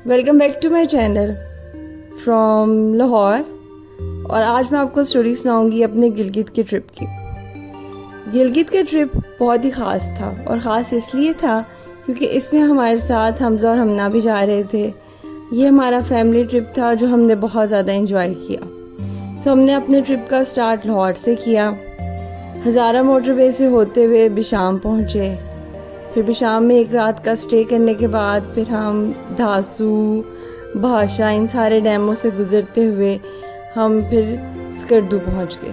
Welcome back to my channel from Lahore. और आज मैं आपको स्टोरी सुनाऊंगी अपने गिलगित के ट्रिप की। गिलगित का ट्रिप बहुत ही ख़ास था और ख़ास इसलिए था क्योंकि इसमें हमारे साथ हमज़ा और हमना भी जा रहे थे। ये हमारा फैमिली ट्रिप था जो हमने बहुत ज़्यादा इंजॉय किया। हमने अपने ट्रिप का स्टार्ट लाहौर से किया। हज़ारा मोटरवे से होते हुए बिशाम पहुँचे। फिर बिशाम में एक रात का स्टे करने के बाद फिर हम धासू, भाषा, इन सारे डैमों से गुज़रते हुए हम फिर स्कर्दू पहुंच गए।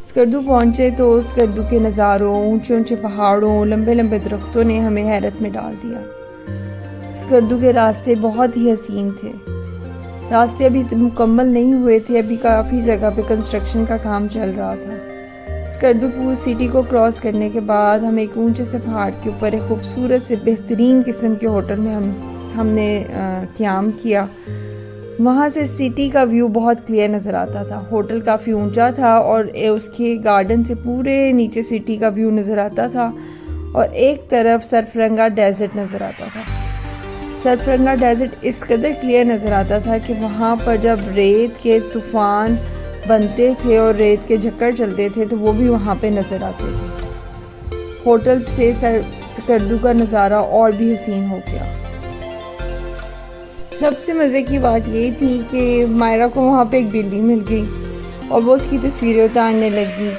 स्कर्दू पहुंचे तो स्कर्दू के नज़ारों, ऊंचे ऊंचे पहाड़ों, लंबे लंबे दरख्तों ने हमें हैरत में डाल दिया। स्कर्दू के रास्ते बहुत ही हसीन थे। रास्ते अभी मुकम्मल नहीं हुए थे, अभी काफ़ी जगह पे कंस्ट्रक्शन का काम चल रहा था। स्कर्दू सिटी को क्रॉस करने के बाद हम एक ऊंचे से पहाड़ के ऊपर एक खूबसूरत से बेहतरीन किस्म के होटल में हमने क़याम किया। वहाँ से सिटी का व्यू बहुत क्लियर नज़र आता था। होटल काफ़ी ऊंचा था और उसके गार्डन से पूरे नीचे सिटी का व्यू नज़र आता था और एक तरफ सरफरंगा डेजर्ट नज़र आता था। सरफरंगा डेजर्ट इस कदर क्लियर नज़र आता था कि वहाँ पर जब रेत के तूफ़ान बनते थे और रेत के झक्कड़ चलते थे तो वो भी वहाँ पे नज़र आते थे। होटल से स्कर्दू का नज़ारा और भी हसीन हो गया। सबसे मज़े की बात ये थी कि मायरा को वहाँ पे एक बिल्ली मिल गई और वो उसकी तस्वीरें उतारने लगी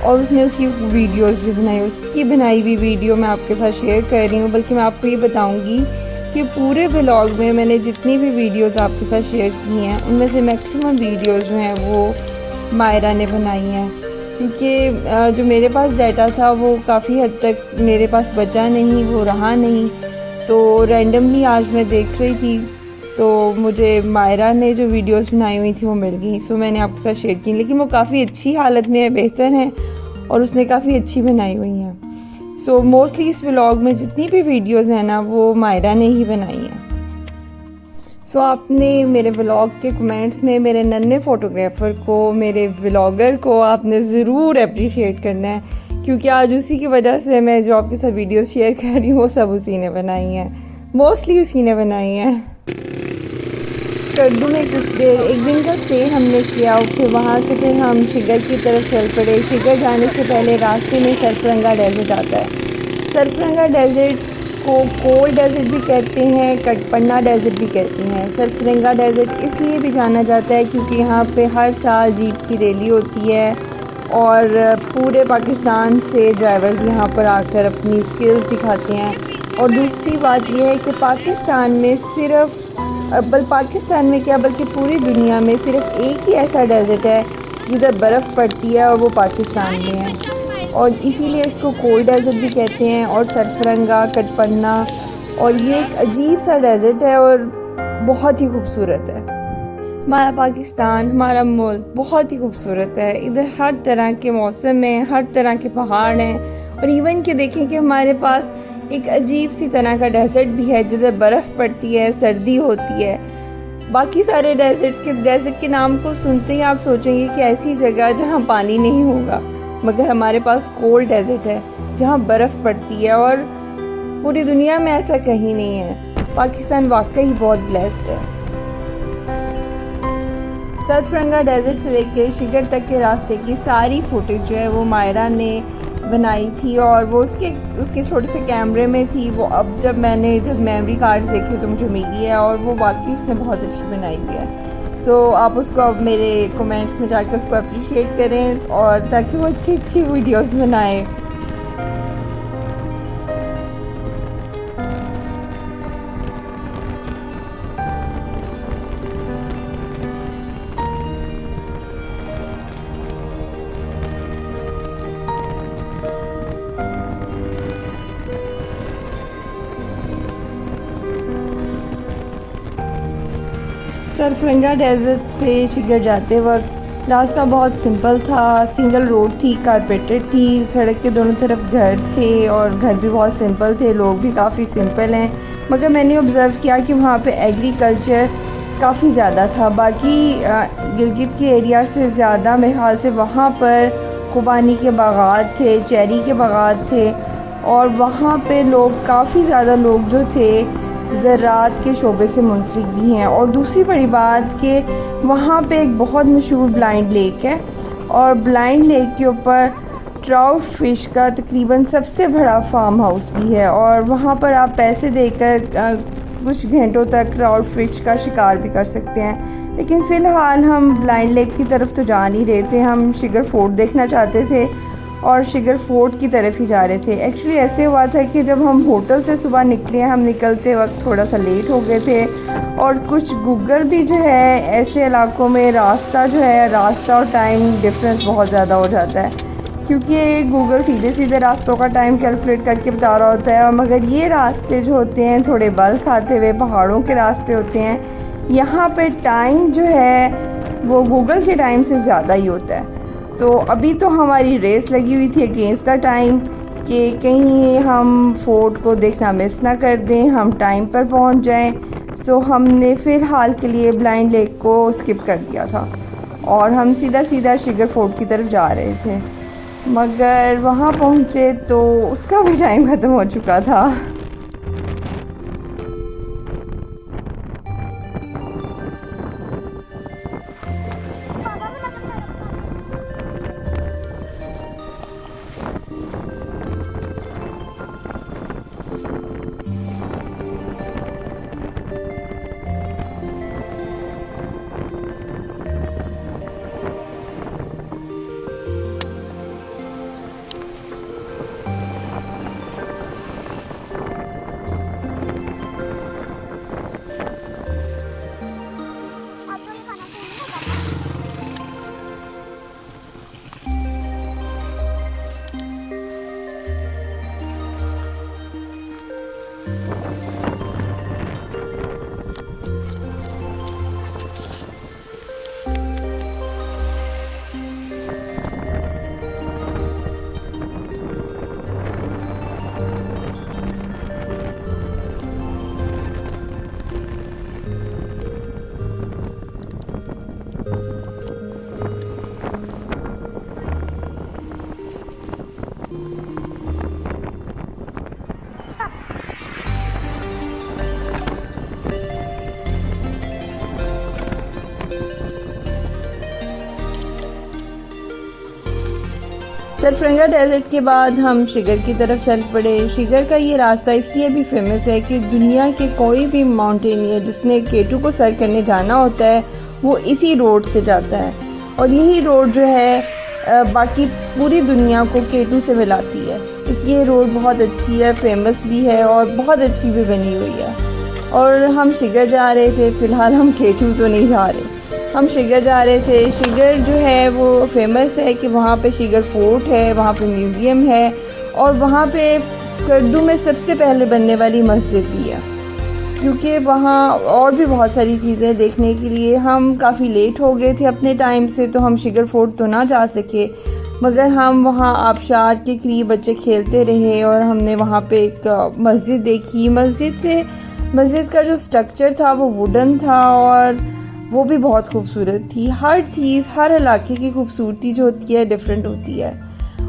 और उसने उसकी वीडियोस भी बनाई। उसकी बनाई हुई वीडियो मैं आपके साथ शेयर कर रही हूँ। बल्कि मैं आपको ये बताऊँगी कि पूरे व्लॉग में मैंने जितनी भी वीडियोस आपके साथ शेयर की हैं उनमें से मैक्सिमम वीडियोस जो हैं वो मायरा ने बनाई हैं, क्योंकि जो मेरे पास डाटा था वो काफ़ी हद तक मेरे पास बचा नहीं, वो रहा नहीं। तो रैंडमली आज मैं देख रही थी तो मुझे मायरा ने जो वीडियोस बनाई हुई थी वो मिल गई। सो मैंने आपके साथ शेयर की, लेकिन वो काफ़ी अच्छी हालत में है, बेहतर है और उसने काफ़ी अच्छी बनाई हुई हैं। सो मोस्टली इस व्लॉग में जितनी भी वीडियोस हैं ना वो मायरा ने ही बनाई हैं। सो आपने मेरे व्लॉग के कमेंट्स में मेरे नन्हे फ़ोटोग्राफ़र को, मेरे व्लॉगर को आपने ज़रूर अप्रिशिएट करना है, क्योंकि आज उसी की वजह से मैं जो आपके साथ वीडियोस शेयर कर रही हूँ वो सब उसी ने बनाई हैं, मोस्टली उसी ने बनाई हैं। स्कर्दू में कुछ देर एक दिन का स्टे हमने किया। फिर वहाँ से फिर हम शिगर की तरफ चल पड़े। शिगर जाने से पहले रास्ते में सरफरंगा डेजर्ट आता है। सरफरंगा डेजर्ट को कोल डेजर्ट भी कहते हैं, कटपन्ना डेजर्ट भी कहते हैं। सरफरंगा डेजर्ट इसलिए भी जाना जाता है क्योंकि यहाँ पे हर साल जीप की रैली होती है और पूरे पाकिस्तान से ड्राइवर्स यहाँ पर आकर अपनी स्किल्स दिखाते हैं। और दूसरी बात यह है कि पाकिस्तान में सिर्फ पाकिस्तान में क्या बल्कि पूरी दुनिया में सिर्फ एक ही ऐसा डेजर्ट है जिधर बर्फ़ पड़ती है और वो पाकिस्तान में है, और इसीलिए इसको कोल्ड डेजर्ट भी कहते हैं। और सरफरंगा, कटपन्ना, और ये एक अजीब सा डेजर्ट है और बहुत ही खूबसूरत है। हमारा पाकिस्तान, हमारा मुल्क बहुत ही खूबसूरत है। इधर हर तरह के मौसम हैं, हर तरह के पहाड़ हैं और इवन के देखें कि हमारे पास एक अजीब सी तरह का डेजर्ट भी है जिधर बर्फ़ पड़ती है, सर्दी होती है। बाकी सारे डेजर्ट के नाम को सुनते ही आप सोचेंगे कि ऐसी जगह जहाँ पानी नहीं होगा, मगर हमारे पास कोल्ड डेजर्ट है जहाँ बर्फ़ पड़ती है और पूरी दुनिया में ऐसा कहीं नहीं है। पाकिस्तान वाकई बहुत ब्लेस्ड है। सरफरंगा डेजर्ट से लेकर शिगर तक के रास्ते की सारी फुटेज जो है वो मायरा ने बनाई थी और वो उसके छोटे से कैमरे में थी। वो अब जब मेमोरी कार्ड्स देखे तो मुझे मिली है और वो वाकई उसने बहुत अच्छी बनाई हुई है। सो आप उसको अब मेरे कमेंट्स में जाकर उसको अप्रिशिएट करें और ताकि वो अच्छी अच्छी वीडियोस बनाए। सरफरंगा डेजर्ट से शिगर जाते वक्त रास्ता बहुत सिंपल था। सिंगल रोड थी, कारपेटेड थी, सड़क के दोनों तरफ घर थे और घर भी बहुत सिंपल थे, लोग भी काफ़ी सिंपल हैं। मगर मैंने ऑब्ज़र्व किया कि वहाँ पे एग्रीकल्चर काफ़ी ज़्यादा था। बाकी गिलगित के एरिया से ज़्यादा मेरे ख्याल से वहाँ पर खुबानी के बागात थे, चेरी के बागात थे, और वहाँ पे लोग काफ़ी ज़्यादा लोग जो थे ज़राअत के शोबे से मुंसलिक भी हैं। और दूसरी बड़ी बात कि वहाँ पे एक बहुत मशहूर ब्लाइंड लेक है, और ब्लाइंड लेक के ऊपर ट्राउट फ़िश का तकरीबन सबसे बड़ा फार्म हाउस भी है, और वहाँ पर आप पैसे देकर कुछ घंटों तक ट्राउट फ़िश का शिकार भी कर सकते हैं। लेकिन फ़िलहाल हम ब्लाइंड लेक की तरफ तो जा नहीं रहे थे, हम शिगर फोर्ट देखना चाहते थे और शिगर फोर्ट की तरफ ही जा रहे थे। एक्चुअली ऐसे हुआ था कि जब हम होटल से सुबह निकले, हम निकलते वक्त थोड़ा सा लेट हो गए थे, और कुछ गूगल भी जो है ऐसे इलाकों में रास्ता और टाइम डिफरेंस बहुत ज़्यादा हो जाता है, क्योंकि गूगल सीधे सीधे रास्तों का टाइम कैलकुलेट करके बता रहा होता है, और मगर ये रास्ते जो होते हैं थोड़े बल खाते हुए पहाड़ों के रास्ते होते हैं। यहाँ पे टाइम जो है वो गूगल के टाइम से ज़्यादा ही होता है। सो अभी तो हमारी रेस लगी हुई थी अगेंस्ट द टाइम कि कहीं हम फोर्ट को देखना मिस ना कर दें, हम टाइम पर पहुंच जाएं। सो हमने फ़िलहाल के लिए ब्लाइंड लेक को स्किप कर दिया था और हम सीधा सीधा शिगर फोर्ट की तरफ जा रहे थे, मगर वहाँ पहुँचे तो उसका भी टाइम ख़त्म हो चुका था। सरफरंगा डेजर्ट के बाद हम शिगर की तरफ चल पड़े। शिगर का ये रास्ता इसलिए भी फेमस है कि दुनिया के कोई भी माउंटेनियर जिसने K2 को सर करने जाना होता है वो इसी रोड से जाता है, और यही रोड जो है बाकी पूरी दुनिया को K2 से मिलाती है। इसलिए रोड बहुत अच्छी है, फेमस भी है और बहुत अच्छी भी बनी हुई है। और हम शिगर जा रहे थे, फ़िलहाल हम K2 तो नहीं जा रहे, हम शिगर जा रहे थे। शिगर जो है वो फेमस है कि वहाँ पे शिगर फोर्ट है, वहाँ पे म्यूज़ियम है, और वहाँ पे स्कर्दू में सबसे पहले बनने वाली मस्जिद भी है, क्योंकि वहाँ और भी बहुत सारी चीज़ें देखने के लिए। हम काफ़ी लेट हो गए थे अपने टाइम से, तो हम शिगर फोर्ट तो ना जा सके, मगर हम वहाँ आबशार के करीब बच्चे खेलते रहे और हमने वहाँ पे एक मस्जिद देखी। मस्जिद का जो स्ट्रक्चर था वो वुडन था और वो भी बहुत खूबसूरत थी। हर चीज़, हर इलाके की खूबसूरती जो होती है डिफरेंट होती है,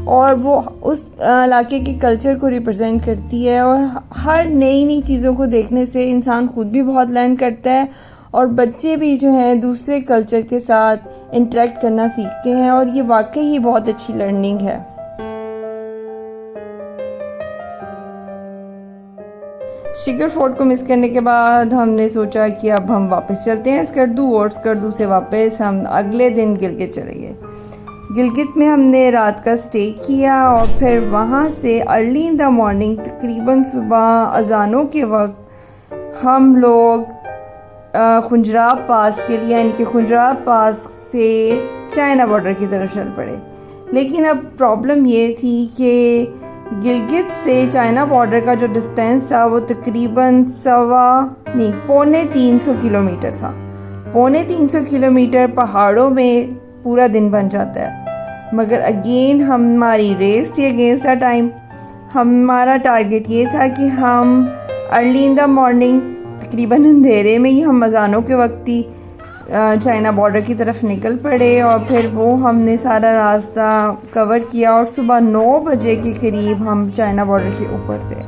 और वो उस इलाके के कल्चर को रिप्रेजेंट करती है। और हर नई चीज़ों को देखने से इंसान खुद भी बहुत लर्न करता है, और बच्चे भी जो हैं दूसरे कल्चर के साथ इंटरेक्ट करना सीखते हैं, और ये वाकई ही बहुत अच्छी लर्निंग है। शिगर फोर्ट को मिस करने के बाद हमने सोचा कि अब हम वापस चलते हैं स्कर्दू, और स्कर्दू से वापस हम अगले दिन गिलगित चले गए। गिलगित में हमने रात का स्टे किया और फिर वहाँ से अर्ली इन द मॉर्निंग, तकरीबन सुबह अजानों के वक्त हम लोग खुंजराब पास के लिए, यानी कि खुंजराब पास से चाइना बॉर्डर की तरफ चल पड़े। लेकिन अब प्रॉब्लम ये थी कि गिलगित से चाइना बॉर्डर का जो डिस्टेंस था वो तकरीबन 350 किलोमीटर था। 350 किलोमीटर पहाड़ों में पूरा दिन बन जाता है, मगर अगेन हमारी रेस थी अगेंस्ट द टाइम। हमारा टारगेट ये था कि हम अर्ली इन द मॉर्निंग, तकरीबन अंधेरे में ही, हम अजानों के वक्त ही चाइना बॉर्डर की तरफ निकल पड़े और फिर वो हमने सारा रास्ता कवर किया और सुबह 9 बजे के करीब हम चाइना बॉर्डर के ऊपर थे।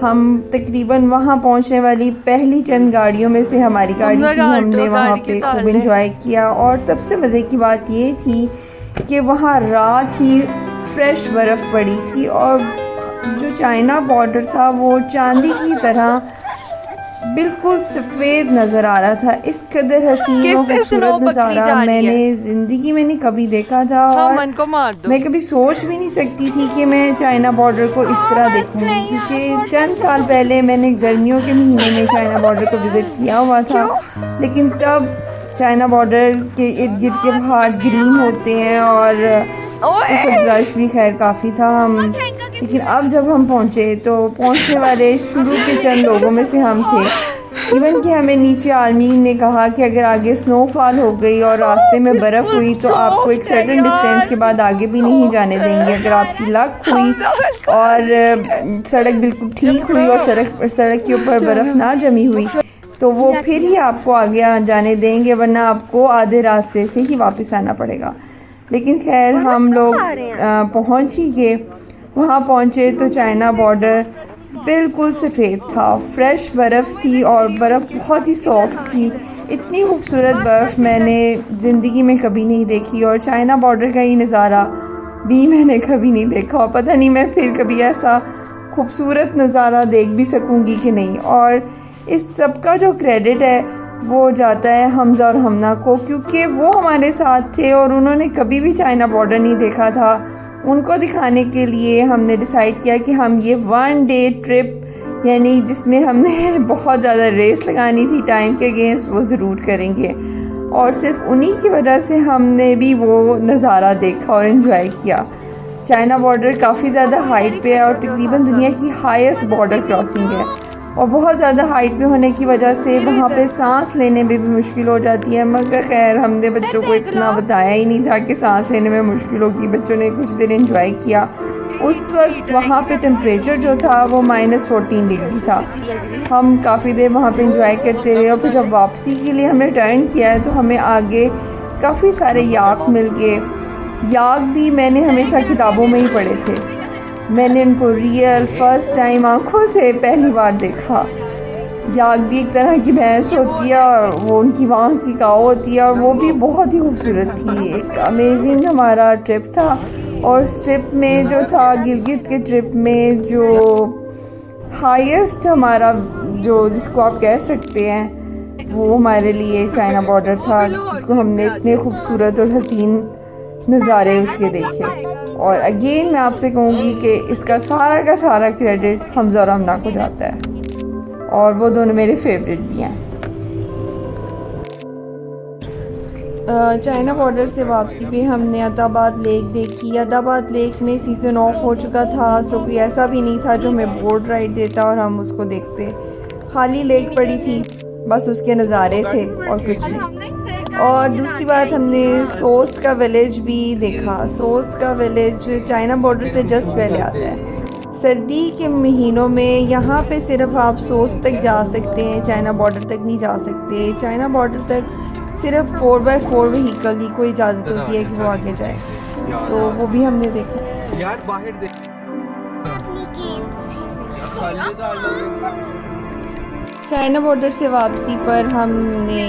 हम तकरीबन वहाँ पहुँचने वाली पहली चंद गाड़ियों में से हमारी गाड़ी थी। हमने वहाँ पे खूब इंजॉय किया और सबसे मज़े की बात ये थी कि वहाँ रात ही फ्रेश बर्फ़ पड़ी थी और जो चाइना बॉर्डर था वो चांदी की तरह बिल्कुल सफ़ेद नज़र आ रहा था। इस कदर हसीन और खूबसूरत नज़ारा मैंने ज़िंदगी में नहीं कभी देखा था और मैं कभी सोच भी नहीं सकती थी कि मैं चाइना बॉर्डर को इस तरह देखूंगी, क्योंकि चंद साल पहले मैंने गर्मियों के महीने में चाइना बॉर्डर को विज़िट किया हुआ था, लेकिन तब चाइना बॉर्डर के इर्द गिर्द के पहाड़ ग्रीन होते हैं और रश भी खैर काफ़ी था। हम लेकिन अब जब हम पहुँचे तो पहुँचने वाले शुरू के चंद लोगों में से हम थे। इवन कि हमें नीचे आर्मी ने कहा कि अगर आगे स्नोफॉल हो गई और रास्ते में बर्फ़ हुई तो आपको एक सर्टेन डिस्टेंस के बाद आगे भी नहीं जाने देंगे। अगर आपकी लक हुई और सड़क बिल्कुल ठीक हुई और सड़क के ऊपर बर्फ़ ना जमी हुई तो वो फिर ही आपको आगे जाने देंगे, वरना आपको आधे रास्ते से ही वापस आना पड़ेगा। लेकिन खैर हम लोग पहुँच ही गए। वहाँ पहुँचे तो चाइना बॉर्डर बिल्कुल सफ़ेद था, फ्रेश बर्फ़ थी और बर्फ़ बहुत ही सॉफ्ट थी। इतनी खूबसूरत बर्फ़ मैंने ज़िंदगी में कभी नहीं देखी और चाइना बॉर्डर का ये नज़ारा भी मैंने कभी नहीं देखा और पता नहीं मैं फिर कभी ऐसा खूबसूरत नज़ारा देख भी सकूँगी कि नहीं। और इस सब का जो क्रेडिट है वो जाता है हमज़ा और हमना को, क्योंकि वो हमारे साथ थे और उन्होंने कभी भी चाइना बॉर्डर नहीं देखा था। उनको दिखाने के लिए हमने डिसाइड किया कि हम ये 1 डे ट्रिप, यानी जिसमें हमने बहुत ज़्यादा रेस लगानी थी टाइम के अगेंस्ट, वो ज़रूर करेंगे। और सिर्फ उन्हीं की वजह से हमने भी वो नज़ारा देखा और इन्जॉय किया। चाइना बॉर्डर काफ़ी ज़्यादा हाइट पे है और तकरीबन दुनिया की हाईएस्ट बॉर्डर क्रॉसिंग है और बहुत ज़्यादा हाइट पे होने की वजह से वहाँ पे सांस लेने में भी मुश्किल हो जाती है। मगर खैर हमने बच्चों को इतना बताया ही नहीं था कि सांस लेने में मुश्किल होगी। बच्चों ने कुछ देर एंजॉय किया। उस वक्त वहाँ पे टेम्परेचर जो था वो -14 डिग्री था। हम काफ़ी देर वहाँ पे एंजॉय करते रहे और फिर जब वापसी के लिए हमने टर्न किया है तो हमें आगे काफ़ी सारे याक मिल गए। याक भी मैंने हमेशा किताबों में ही पढ़े थे, मैंने उनको रियल फर्स्ट टाइम आंखों से पहली बार देखा। याक भी एक तरह की भैंस होती है और वो उनकी वहाँ की काऊ होती है और वो भी बहुत ही खूबसूरत थी। एक अमेजिंग हमारा ट्रिप था और उस ट्रिप में जो था गिलगित के ट्रिप में जो हाईएस्ट हमारा जो जिसको आप कह सकते हैं वो हमारे लिए चाइना बॉर्डर था, जिसको हमने इतने खूबसूरत और हसीन नज़ारे उसके देखे। और अगेन मैं आपसे कहूँगी कि इसका सारा का सारा क्रेडिट हमज़ा और हमना को जाता है और वो दोनों मेरे फेवरेट भी हैं। चाइना बॉर्डर से वापसी पे हमने अदाबाद लेक देखी। अदाबाद लेक में सीज़न ऑफ हो चुका था, सो कोई ऐसा भी नहीं था जो हमें बोट राइड देता और हम उसको देखते। खाली लेक पड़ी थी, बस उसके नज़ारे थे और कुछ नहीं। और दूसरी बात, हमने सोस्ट का विलेज भी देखा। सोस्ट का विलेज चाइना बॉर्डर से जस्ट पहले आता है। सर्दी के महीनों में यहाँ पे सिर्फ आप सोस्ट तक जा सकते हैं, चाइना बॉर्डर तक नहीं जा सकते। चाइना बॉर्डर तक सिर्फ 4x4 व्हीकल की कोई इजाज़त होती है कि वो आगे जाए। सो वो भी हमने देखा। यार बाहर देख चाइना बॉर्डर से वापसी पर हमने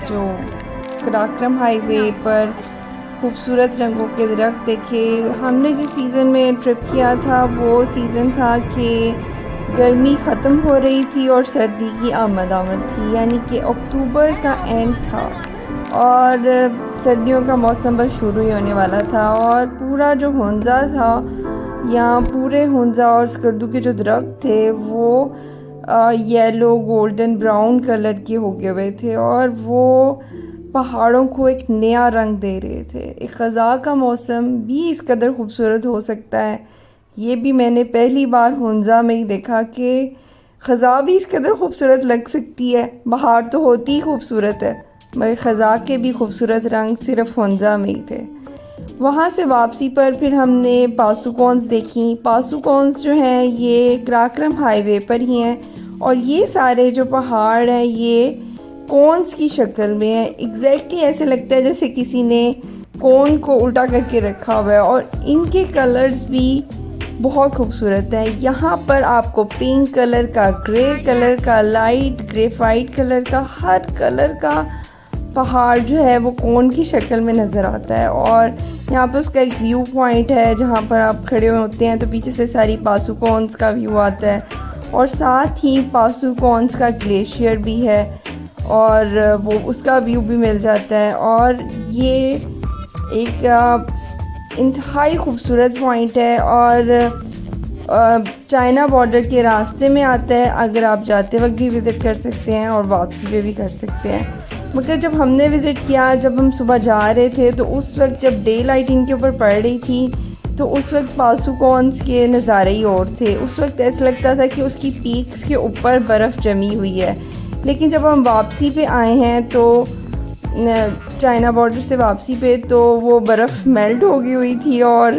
जो कराक्रम हाईवे पर खूबसूरत रंगों के दरख्त देखे। हमने जिस सीज़न में ट्रिप किया था वो सीज़न था कि गर्मी ख़त्म हो रही थी और सर्दी की आमद थी, यानी कि अक्टूबर का एंड था और सर्दियों का मौसम बस शुरू ही होने वाला था। और पूरा जो हुंजा था या पूरे हुंजा और स्कर्दू के जो दरख्त थे वो येलो गोल्डन ब्राउन कलर के हो गए हुए थे और वो पहाड़ों को एक नया रंग दे रहे थे। एक ख़ज़ा का मौसम भी इस कदर खूबसूरत हो सकता है, ये भी मैंने पहली बार हुंजा में ही देखा कि ख़ज़ा भी इस कदर खूबसूरत लग सकती है। बहार तो होती ही खूबसूरत है, मगर ख़ज़ा के भी खूबसूरत रंग सिर्फ हुंजा में ही थे। वहाँ से वापसी पर फिर हमने पासुकॉन्स देखी। पासुकॉन्स जो हैं ये कराक्रम हाईवे पर ही हैं और ये सारे जो पहाड़ हैं ये कोन्स की शक्ल में है। एग्जैक्टली ऐसे लगता है जैसे किसी ने कोन को उल्टा करके रखा हुआ है, और इनके कलर्स भी बहुत खूबसूरत है। यहाँ पर आपको पिंक कलर का, ग्रे कलर का, लाइट ग्रेफाइट कलर का, हर कलर का पहाड़ जो है वो कोन की शक्ल में नज़र आता है। और यहाँ पर उसका एक व्यू पॉइंट है जहाँ पर आप खड़े हुए होते हैं तो पीछे से सारी पासुकोन्स का व्यू आता है, और साथ ही पासुकोन्स का ग्लेशियर भी है और वो उसका व्यू भी मिल जाता है। और ये एक इंतहाई खूबसूरत पॉइंट है और चाइना बॉर्डर के रास्ते में आता है। अगर आप जाते वक्त भी विज़िट कर सकते हैं और वापसी पे भी कर सकते हैं। मगर जब हमने विज़िट किया, जब हम सुबह जा रहे थे तो उस वक्त जब डे लाइट इनके ऊपर पड़ रही थी तो उस वक्त पासुकोन्स के नज़ारे ही और थे। उस वक्त ऐसा लगता था कि उसकी पीक्स के ऊपर बर्फ़ जमी हुई है। लेकिन जब हम वापसी पे आए हैं तो चाइना बॉर्डर से वापसी पे, तो वो बर्फ़ मेल्ट हो गई हुई थी और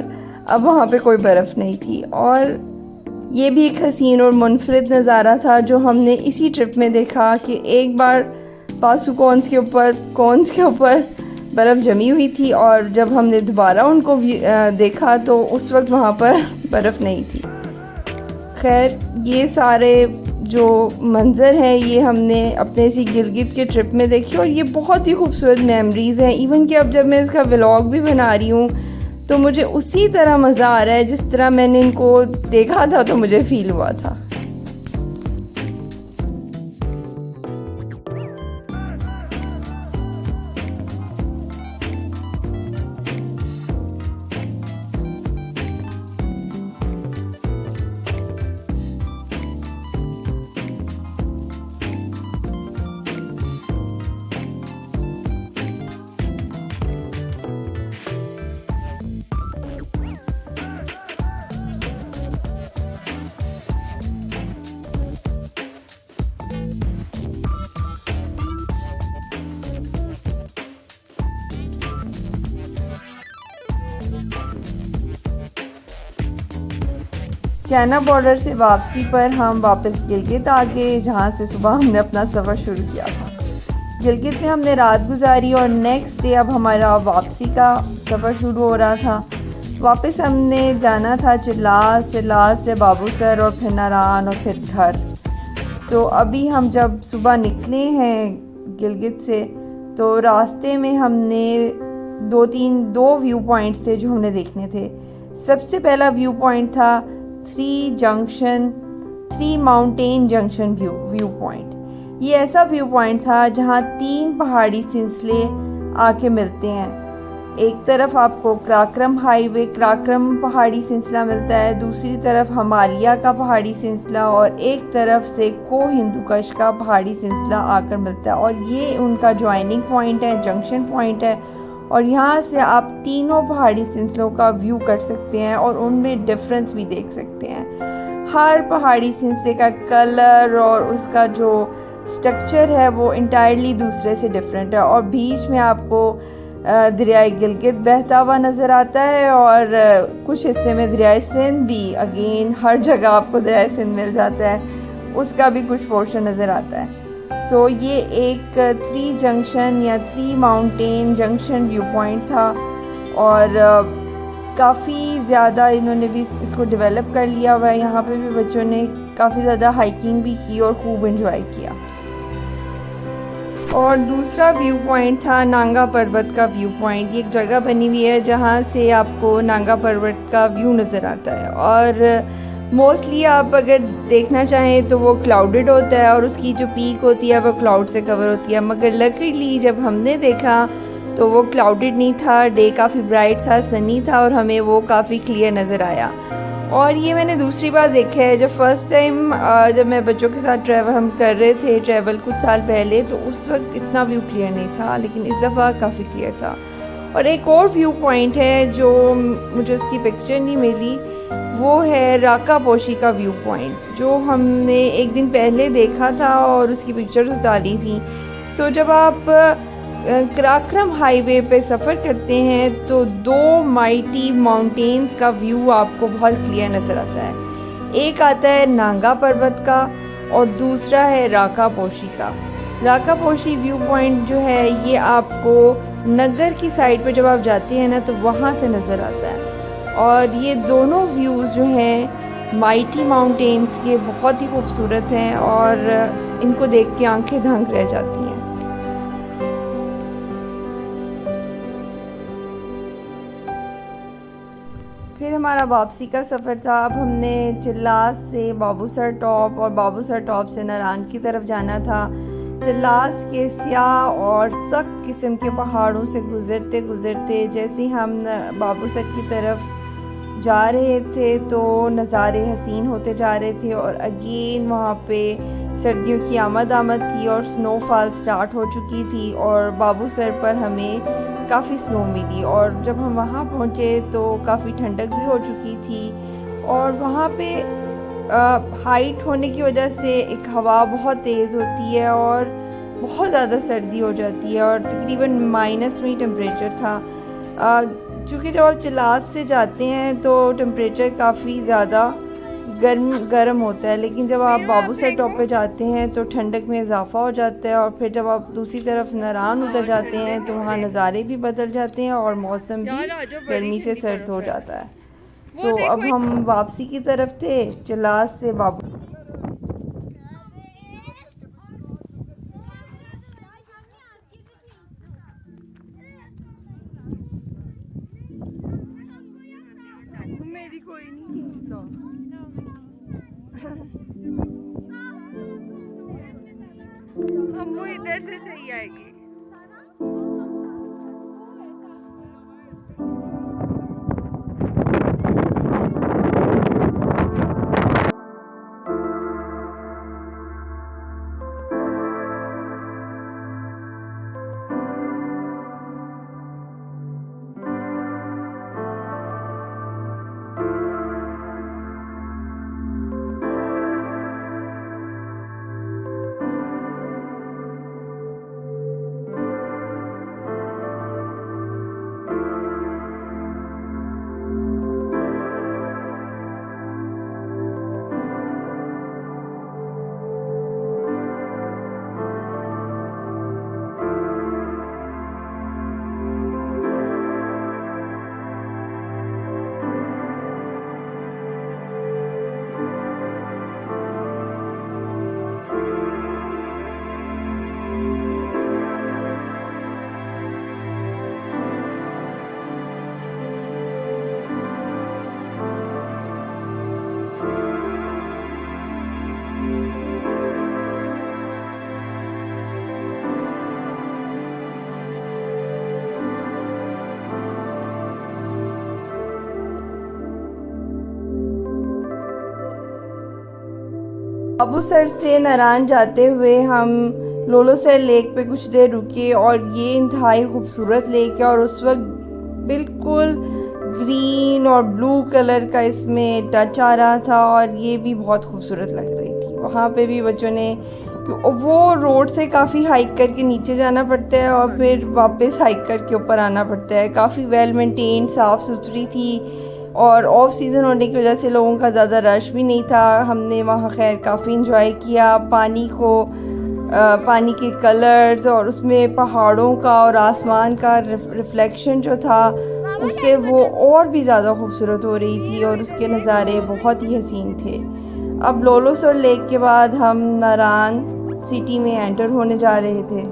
अब वहाँ पे कोई बर्फ़ नहीं थी। और ये भी एक हसीन और मुनफरिद नज़ारा था जो हमने इसी ट्रिप में देखा कि एक बार पासुकोन्स के ऊपर बर्फ़ जमी हुई थी और जब हमने दोबारा उनको देखा तो उस वक्त वहाँ पर बर्फ़ नहीं थी। खैर, ये सारे जो मंज़र हैं ये हमने अपने इसी गिलगित के ट्रिप में देखे और ये बहुत ही खूबसूरत मेमोरीज़ हैं। इवन कि अब जब मैं इसका व्लॉग भी बना रही हूँ तो मुझे उसी तरह मज़ा आ रहा है जिस तरह मैंने इनको देखा था तो मुझे फ़ील हुआ था। चाइना बॉर्डर से वापसी पर हम वापस गिलगित आ गए, जहाँ से सुबह हमने अपना सफ़र शुरू किया था। गिलगित में हमने रात गुजारी और नेक्स्ट डे अब हमारा वापसी का सफ़र शुरू हो रहा था। वापस हमने जाना था चिल्लास से बाबूसर और फिर नारान और फिर घर। तो अभी हम जब सुबह निकले हैं गिलगित से तो रास्ते में हमने दो व्यू पॉइंट्स थे जो हमने देखने थे। सबसे पहला व्यू पॉइंट था three mountain junction view point. ये ऐसा व्यू पॉइंट था जहाँ 3 पहाड़ी सिलसिले आके मिलते हैं। एक तरफ आपको क्राक्रम पहाड़ी सिलसिला मिलता है, दूसरी तरफ हिमालय का पहाड़ी सिलसिला और एक तरफ से को हिंदुकुश का पहाड़ी सिलसिला आकर मिलता है। और ये उनका ज्वाइनिंग पॉइंट है, जंक्शन पॉइंट है और यहाँ से आप तीनों पहाड़ी सिलसिलों का व्यू कर सकते हैं और उनमें डिफरेंस भी देख सकते हैं। हर पहाड़ी सिलसिले का कलर और उसका जो स्ट्रक्चर है वो इंटायरली दूसरे से डिफरेंट है। और बीच में आपको दरियाए गिलगित बहता हुआ नज़र आता है और कुछ हिस्से में दरियाए सिंध भी, अगेन हर जगह आपको दरियाए सिंध मिल जाता है, उसका भी कुछ पोर्शन नज़र आता है। सो ये एक 3 माउंटेन जंक्शन व्यू पॉइंट था और काफ़ी ज़्यादा इन्होंने भी इसको डेवलप कर लिया हुआ है। यहाँ पे भी बच्चों ने काफ़ी ज़्यादा हाइकिंग भी की और खूब एंजॉय किया। और दूसरा व्यू पॉइंट था नांगा पर्वत का व्यू पॉइंट। ये एक जगह बनी हुई है जहाँ से आपको नांगा पर्वत का व्यू नज़र आता है और मोस्टली आप अगर देखना चाहें तो वो क्लाउडेड होता है और उसकी जो पीक होती है वो क्लाउड से कवर होती है। मगर लकीली जब हमने देखा तो वो क्लाउडेड नहीं था, डे काफ़ी ब्राइट था, सनी था और हमें वो काफ़ी क्लियर नज़र आया। और ये मैंने दूसरी बार देखा है, जब फर्स्ट टाइम जब मैं बच्चों के साथ हम कर रहे थे ट्रैवल कुछ साल पहले, तो उस वक्त इतना व्यू क्लियर नहीं था, लेकिन इस दफ़ा काफ़ी क्लियर था। और एक और व्यू पॉइंट है जो मुझे उसकी पिक्चर नहीं मिली, वो है राका पोशी का व्यू पॉइंट, जो हमने एक दिन पहले देखा था और उसकी पिक्चर्स डाली थी। सो जब आप क्राक्रम हाईवे पे सफ़र करते हैं तो 2 माइटी माउंटेन्स का व्यू आपको बहुत क्लियर नज़र आता है। एक आता है नांगा पर्वत का और दूसरा है राका पोशी का। राका पोशी व्यू पॉइंट जो है ये आपको नगर की साइड पर जब आप जाते हैं ना तो वहाँ से नज़र आता है। और ये दोनों व्यूज़ जो हैं माइटी माउंटेन्स के बहुत ही खूबसूरत हैं और इनको देख के आंखें दंग रह जाती हैं। फिर हमारा वापसी का सफ़र था। अब हमने चिल्लास से बाबूसर टॉप और बाबूसर टॉप से नारान की तरफ जाना था। चिल्लास के स्याह और सख्त किस्म के पहाड़ों से गुज़रते गुज़रते जैसे ही हम बाबूसर की तरफ जा रहे थे तो नज़ारे हसीन होते जा रहे थे और अगेन वहाँ पे सर्दियों की आमद थी और स्नोफॉल स्टार्ट हो चुकी थी और बाबूसर पर हमें काफ़ी स्नो मिली। और जब हम वहाँ पहुँचे तो काफ़ी ठंडक भी हो चुकी थी और वहाँ पे हाइट होने की वजह से एक हवा बहुत तेज़ होती है और बहुत ज़्यादा सर्दी हो जाती है और तकरीबन माइनस में टेम्परेचर था। चूँकि जब आप चिल्लास से जाते हैं तो टेम्परेचर काफ़ी ज़्यादा गर्म होता है, लेकिन जब आप बाबूसर टॉप पे जाते हैं तो ठंडक में इजाफा हो जाता है। और फिर जब आप दूसरी तरफ नारान उतर जाते हैं तो वहाँ नज़ारे भी बदल जाते हैं और मौसम भी गर्मी से सर्द हो जाता है। सो अब हम वापसी की तरफ थे चिल्लास से बाबू। मेरी कोई नहीं खींचता। हम वो इधर से सही आएगी। बाबूसर से नारान जाते हुए हम लोलोसर लेक पे कुछ देर रुके और ये इंतहाई खूबसूरत लेक है और उस वक्त बिल्कुल ग्रीन और ब्लू कलर का इसमें टच आ रहा था और ये भी बहुत खूबसूरत लग रही थी। वहाँ पे भी बच्चों ने, वो रोड से काफ़ी हाइक करके नीचे जाना पड़ता है और फिर वापस हाइक करके ऊपर आना पड़ता है। काफ़ी वेल मेंटेन, साफ़ सुथरी थी और ऑफ सीज़न होने की वजह से लोगों का ज़्यादा रश भी नहीं था। हमने वहाँ खैर काफ़ी इंजॉय किया पानी को, पानी के कलर्स और उसमें पहाड़ों का और आसमान का रिफ्लेक्शन जो था उससे वो और भी ज़्यादा खूबसूरत हो रही थी और उसके नज़ारे बहुत ही हसीन थे। अब लोलोसर लेक के बाद हम नारान सिटी में एंटर होने जा रहे थे।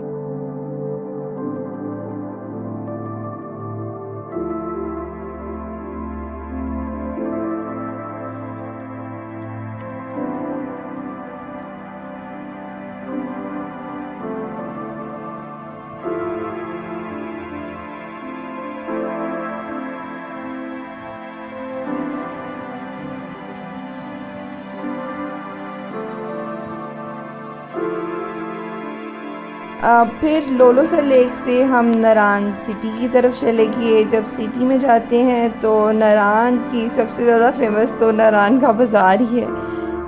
फिर लोलोसर लेक से हम नारान सिटी की तरफ चले गए। जब सिटी में जाते हैं तो नारान की सबसे ज़्यादा फेमस तो नारान का बाज़ार ही है।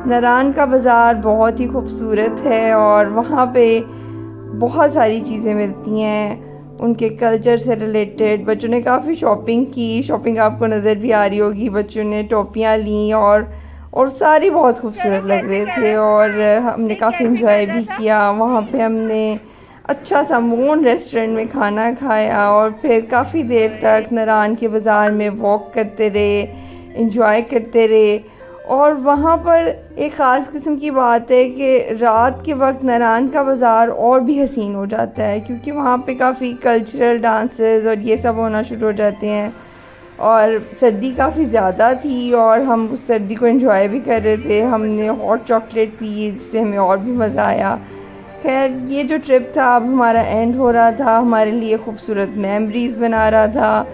नारान का बाज़ार बहुत ही खूबसूरत है और वहाँ पे बहुत सारी चीज़ें मिलती हैं उनके कल्चर से रिलेटेड। बच्चों ने काफ़ी शॉपिंग की, शॉपिंग आपको नज़र भी आ रही होगी। बच्चों ने टोपियाँ ली और और सारे बहुत खूबसूरत लग रहे थे और हमने काफ़ी इंजॉय भी किया। वहाँ पे हमने अच्छा सा मून रेस्टोरेंट में खाना खाया और फिर काफ़ी देर तक नारान के बाज़ार में वॉक करते रहे, इंजॉय करते रहे। और वहाँ पर एक ख़ास किस्म की बात है कि रात के वक्त नारान का बाज़ार और भी हसीन हो जाता है, क्योंकि वहाँ पे काफ़ी कल्चरल डांसेस और ये सब होना शुरू हो जाते हैं। और सर्दी काफ़ी ज़्यादा थी और हम उस सर्दी को एंजॉय भी कर रहे थे। हमने हॉट चॉकलेट पी जिससे हमें और भी मज़ा आया। खैर, ये जो ट्रिप था अब हमारा एंड हो रहा था, हमारे लिए खूबसूरत मेमोरीज़ बना रहा था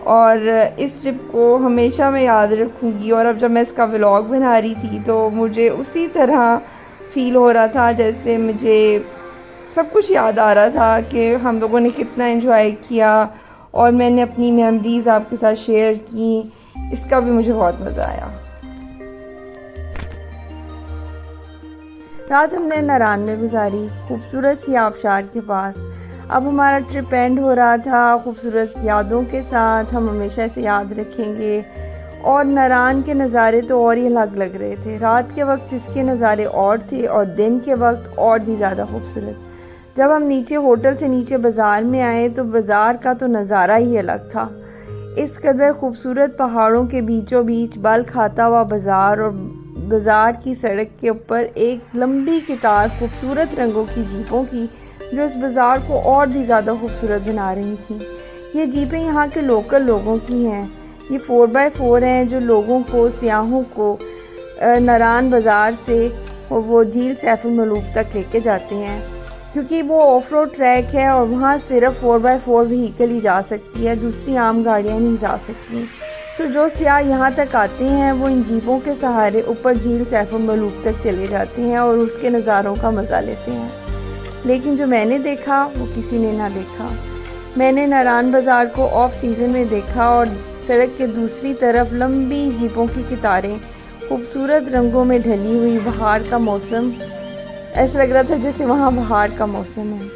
और इस ट्रिप को हमेशा मैं याद रखूँगी। और अब जब मैं इसका व्लॉग बना रही थी तो मुझे उसी तरह फ़ील हो रहा था जैसे मुझे सब कुछ याद आ रहा था कि हम लोगों ने कितना एंजॉय किया और मैंने अपनी मेमोरीज़ आपके साथ शेयर की। इसका भी मुझे बहुत मज़ा आया। रात हमने नारान में गुजारी, खूबसूरत सी आबशार के पास। अब हमारा ट्रिप एंड हो रहा था खूबसूरत यादों के साथ। हम हमेशा इसे याद रखेंगे। और नारान के नज़ारे तो और ही अलग लग रहे थे। रात के वक्त इसके नज़ारे और थे और दिन के वक्त और भी ज़्यादा खूबसूरत। जब हम नीचे होटल से नीचे बाज़ार में आए तो बाज़ार का तो नज़ारा ही अलग था। इस कदर खूबसूरत पहाड़ों के बीचों बीच बल खाता हुआ बाज़ार और बाज़ार की सड़क के ऊपर एक लंबी कतार खूबसूरत रंगों की जीपों की, जो इस बाज़ार को और भी ज़्यादा खूबसूरत बना रही थी। ये जीपें यहाँ के लोकल लोगों की हैं। ये 4x4 हैं जो लोगों को, सियाहों को नारान बाज़ार से वो झील सैफुल मलूक तक लेके जाते हैं, क्योंकि वो ऑफ रोड ट्रैक है और वहाँ सिर्फ 4x4 व्हीकल ही जा सकती है, दूसरी आम गाड़ियाँ नहीं जा सकती। तो जो सियाह यहाँ तक आते हैं वो इन जीपों के सहारे ऊपर झील सैफुल मलूक तक चले जाते हैं और उसके नज़ारों का मज़ा लेते हैं। लेकिन जो मैंने देखा वो किसी ने ना देखा। मैंने नारान बाज़ार को ऑफ सीज़न में देखा और सड़क के दूसरी तरफ लंबी जीपों की कतारें, खूबसूरत रंगों में ढली हुई बहार का मौसम। ऐसा लग रहा था जैसे वहाँ बहार का मौसम है।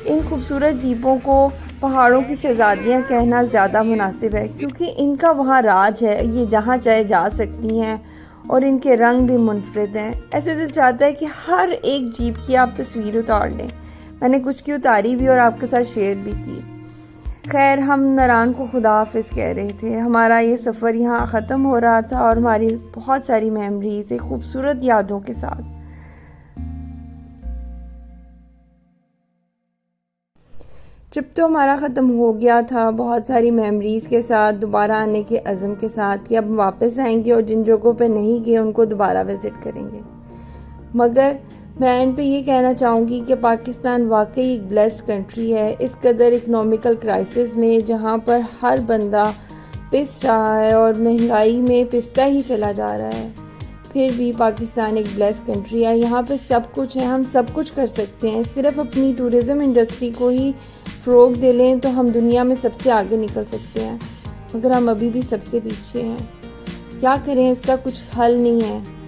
इन खूबसूरत जीपों को पहाड़ों की शहज़ादियाँ कहना ज़्यादा मुनासिब है, क्योंकि इनका वहाँ राज है। ये जहाँ चाहे जा सकती हैं और इनके रंग भी मुनफरिद हैं। ऐसे दिल चाहता है कि हर एक जीप की आप तस्वीर उतार लें। मैंने कुछ की उतारी भी और आपके साथ शेयर भी की। खैर, हम नारान को खुदा हाफिज़ कह रहे थे। हमारा ये सफ़र यहाँ ख़त्म हो रहा था और हमारी बहुत सारी मेमोरीज़, खूबसूरत यादों के साथ। ट्रिप तो हमारा ख़त्म हो गया था बहुत सारी मेमोरीज़ के साथ, दोबारा आने के अज़म के साथ कि अब वापस आएंगे और जिन जगहों पे नहीं गए उनको दोबारा विज़िट करेंगे। मगर मैं एंड पे ये कहना चाहूँगी कि पाकिस्तान वाकई एक ब्लेस्ड कंट्री है। इस कदर इकनॉमिकल क्राइसिस में जहाँ पर हर बंदा पिस रहा है और महंगाई में पिसता ही चला जा रहा है, फिर भी पाकिस्तान एक ब्लेस्ड कंट्री है। यहाँ पे सब कुछ है, हम सब कुछ कर सकते हैं। सिर्फ अपनी टूरिज़म इंडस्ट्री को ही फ़रोग़ दे लें तो हम दुनिया में सबसे आगे निकल सकते हैं, मगर हम अभी भी सबसे पीछे हैं। क्या करें, इसका कुछ हल नहीं है।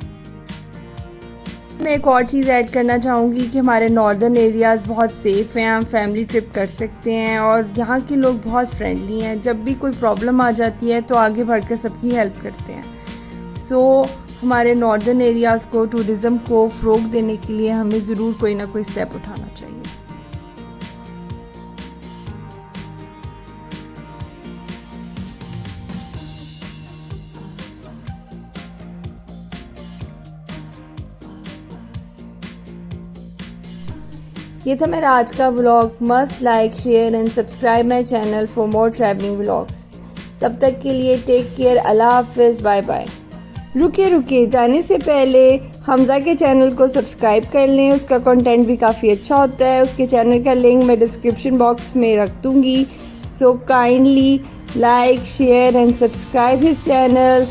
मैं एक और चीज़ ऐड करना चाहूँगी कि हमारे नॉर्दर्न एरियाज़ बहुत सेफ़ हैं, हम फैमिली ट्रिप कर सकते हैं और यहाँ के लोग बहुत फ्रेंडली हैं। जब भी कोई प्रॉब्लम आ जाती है तो आगे बढ़कर सबकी हेल्प करते हैं। सो हमारे नॉर्दर्न एरियाज़ को, टूरिज़म को फ़रोग़ देने के लिए हमें ज़रूर कोई ना कोई स्टेप उठाना चाहिए। ये था मेरा आज का vlog. Must like, share and subscribe my channel for more travelling vlogs. तब तक के लिए टेक केयर, अल्लाह हाफिज़, बाय बाय। रुके जाने से पहले हमज़ा के चैनल को सब्सक्राइब कर लें, उसका कंटेंट भी काफ़ी अच्छा होता है। उसके चैनल का लिंक मैं डिस्क्रिप्शन बॉक्स में रख दूँगी। So kindly like, share and subscribe his channel.